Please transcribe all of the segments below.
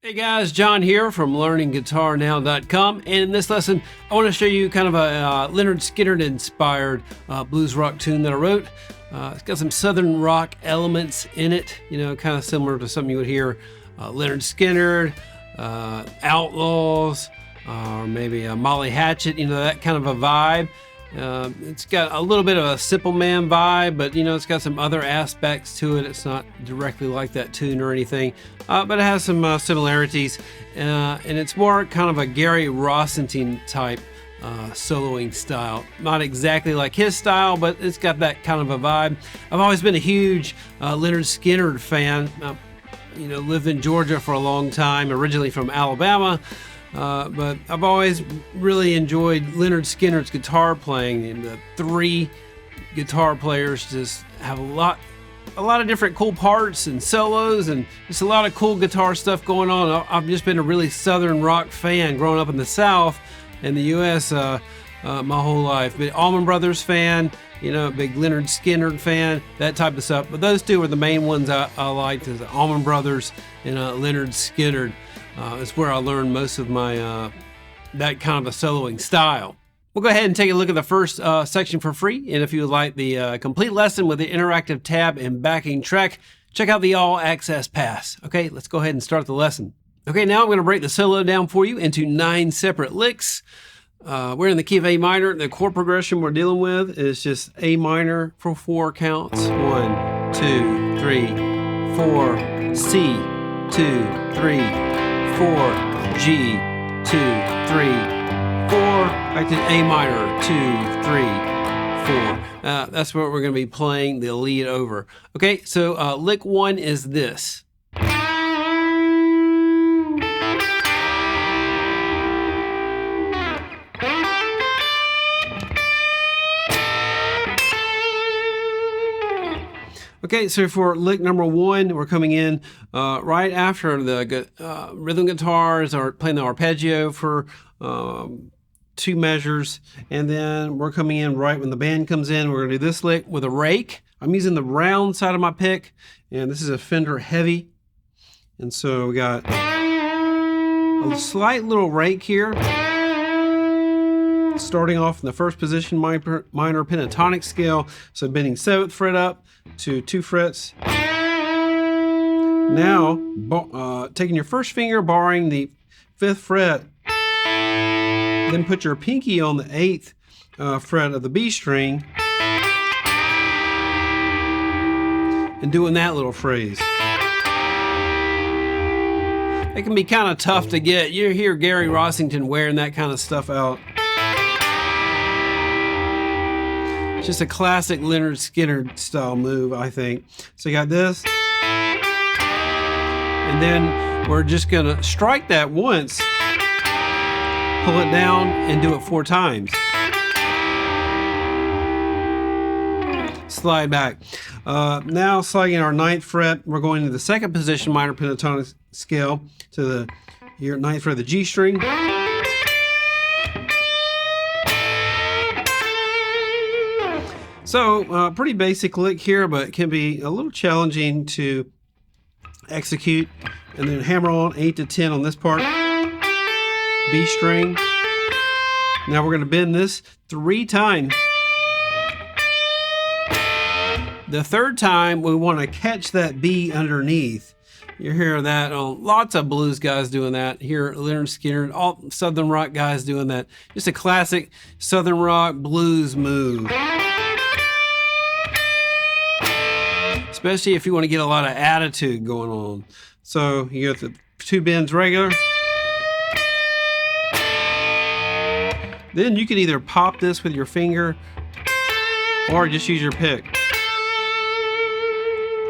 Hey guys, John here from LearningGuitarNow.com, and in this lesson I want to show you kind of a Lynyrd Skynyrd inspired blues rock tune that I wrote. It's got some southern rock elements in it, kind of similar to something you would hear Lynyrd Skynyrd, Outlaws, or maybe Molly Hatchet, that kind of a vibe. It's got a little bit of a Simple Man vibe, but it's got some other aspects to it. It's not directly like that tune or anything, but it has some similarities, and it's more kind of a Gary Rossington type soloing style. Not exactly like his style, but it's got that kind of a vibe. I've always been a huge Lynyrd Skynyrd fan. Lived in Georgia for a long time, originally from Alabama. But I've always really enjoyed Lynyrd Skynyrd's guitar playing, and the three guitar players just have a lot of different cool parts and solos, and just a lot of cool guitar stuff going on. I've just been a really southern rock fan growing up in the South in the U.S. My whole life. Big Allman Brothers fan, big Lynyrd Skynyrd fan, that type of stuff. But those two are the main ones I liked, is the Allman Brothers and Lynyrd Skynyrd. It's where I learned most of my that kind of a soloing style. We'll go ahead and take a look at the first section for free, and if you would like the complete lesson with the interactive tab and backing track, check out the All Access Pass. Okay, let's go ahead and start the lesson. Okay, now I'm going to break the solo down for you into 9 separate licks. We're in the key of A minor. The chord progression we're dealing with is just A minor for 4 counts. 1, 2, 3, 4, C, 2, 3, 4, G, 2, 3, 4, back to A minor, 2, 3, 4. That's what we're going to be playing the lead over. Okay, so lick 1 is this. Okay, so for lick number 1, we're coming in right after the rhythm guitars are playing the arpeggio for 2 measures, and then we're coming in right when the band comes in. We're going to do this lick with a rake. I'm using the round side of my pick, and this is a Fender Heavy, and so we got a slight little rake here. Starting off in the first position, minor pentatonic scale, so bending 7th fret up to 2 frets. Now, taking your first finger, barring the 5th fret, then put your pinky on the 8th fret of the B string, and doing that little phrase. It can be kind of tough to get. You hear Gary Rossington wearing that kind of stuff out. Just a classic Lynyrd Skynyrd style move, I think. So you got this, and then we're just gonna strike that once, pull it down, and do it 4 times. Slide back. Now sliding our 9th fret, we're going to the 2nd position minor pentatonic scale to your 9th fret of the G string. So, pretty basic lick here, but it can be a little challenging to execute. And then hammer on 8 to 10 on this part, B string. Now we're going to bend this 3 times. The 3rd time, we want to catch that B underneath. You hear that on lots of blues guys doing that. Here, Lynyrd Skynyrd, all southern rock guys doing that. Just a classic southern rock blues move. Especially if you want to get a lot of attitude going on. So you got the 2 bends regular. Then you can either pop this with your finger or just use your pick.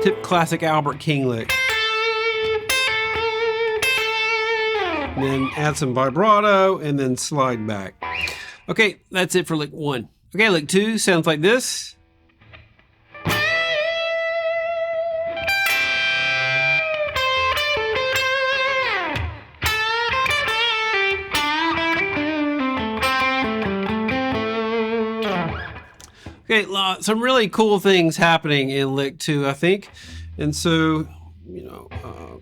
Tip classic Albert King lick. And then add some vibrato and then slide back. Okay, that's it for lick 1. Okay, lick 2 sounds like this. Okay, some really cool things happening in lick 2, I think. And so,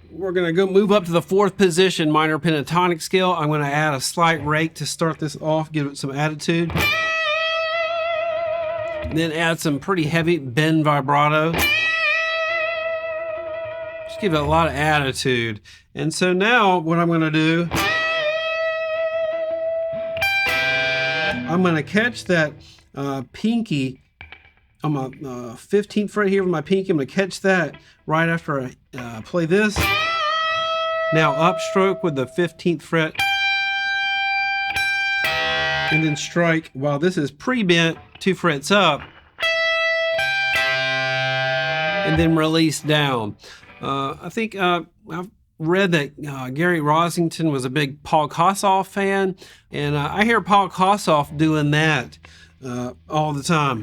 we're we're going to go move up to the 4th position minor pentatonic scale. I'm going to add a slight rake to start this off, give it some attitude. And then add some pretty heavy bend vibrato. Just give it a lot of attitude. And so now what I'm going to do, I'm going to catch that pinky on my 15th fret here with my pinky. I'm going to catch that right after I play this. Now upstroke with the 15th fret. And then strike while this is pre-bent 2 frets up. And then release down. I think I've read that Gary Rosington was a big Paul Kossoff fan. And I hear Paul Kossoff doing that all the time.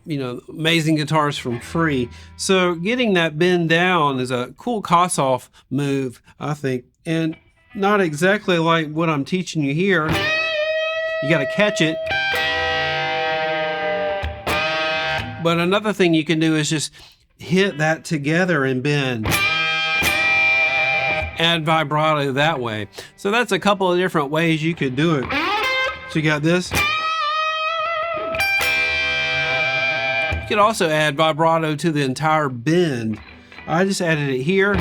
You know, amazing guitars from Free. So getting that bend down is a cool Kossoff move, I think, and not exactly like what I'm teaching you here. You got to catch it. But another thing you can do is just hit that together and bend. Add vibrato that way. So that's a couple of different ways you could do it. So you got this. You could also add vibrato to the entire bend. I just added it here.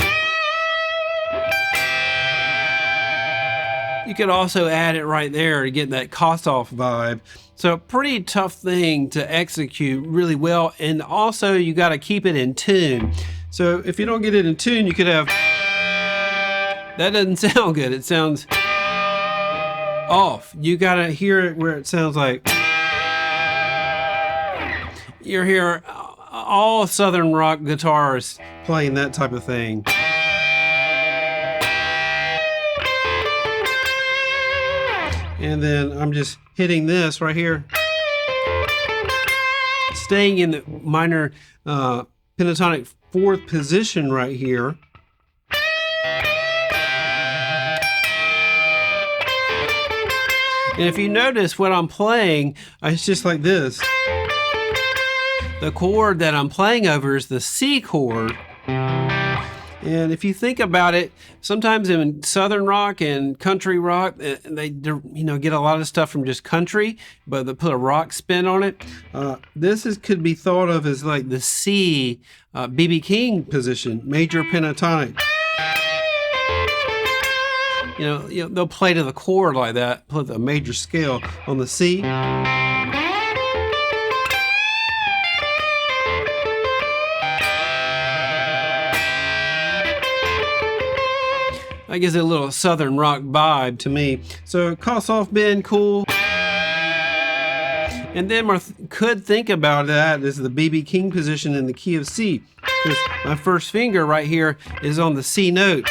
You could also add it right there to get that Kossoff vibe. So pretty tough thing to execute really well. And also you got to keep it in tune. So if you don't get it in tune, you could have, that doesn't sound good. It sounds off. You got to hear it where it sounds like, you hear all Southern rock guitars playing that type of thing. And then I'm just hitting this right here. Staying in the minor pentatonic 4th position right here. And if you notice what I'm playing, it's just like this. The chord that I'm playing over is the C chord. And if you think about it, sometimes in Southern rock and country rock, they get a lot of stuff from just country, but they put a rock spin on it. Could be thought of as like the C, B.B. King position, major pentatonic. You know, they'll play to the chord like that, play the major scale on the C. That gives it a little Southern rock vibe to me. So Kossoff bend, cool. And then could think about that as the B.B. King position in the key of C. Because my first finger right here is on the C note.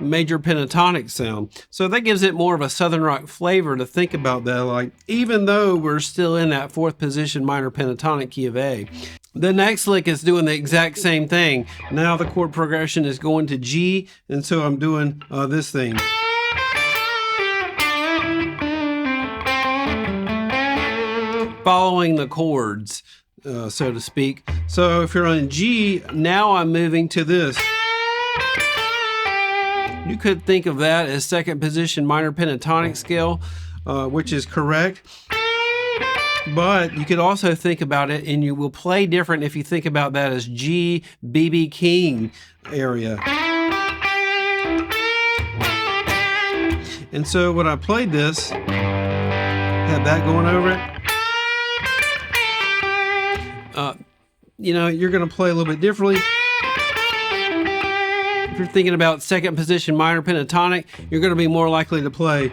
Major pentatonic sound. So that gives it more of a Southern rock flavor to think about that, like, even though we're still in that 4th position minor pentatonic key of A. The next lick is doing the exact same thing. Now the chord progression is going to G, and so I'm doing this thing. Following the chords, so to speak. So if you're on G, now I'm moving to this. You could think of that as 2nd position minor pentatonic scale, which is correct. But you could also think about it, and you will play different if you think about that as G, B.B. King area. And so when I played this, had that going over it, you're going to play a little bit differently. If you're thinking about 2nd position minor pentatonic, you're going to be more likely to play.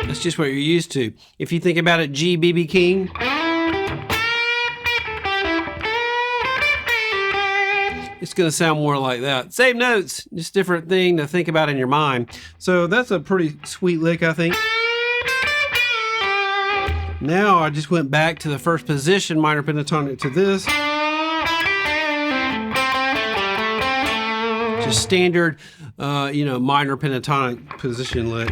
That's just what you're used to. If you think about it, G, B.B. King, it's going to sound more like that. Same notes, just different thing to think about in your mind. So that's a pretty sweet lick, I think. Now I just went back to the 1st position minor pentatonic to this. Just just standard, minor pentatonic position lick.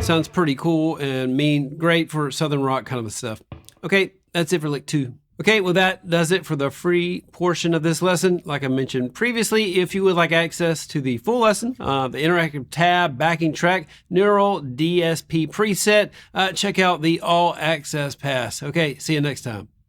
Sounds pretty cool and great for Southern rock kind of stuff. Okay, that's it for lick 2. Okay, well that does it for the free portion of this lesson. Like I mentioned previously, if you would like access to the full lesson, the interactive tab, backing track, neural DSP preset, check out the All Access Pass. Okay, see you next time.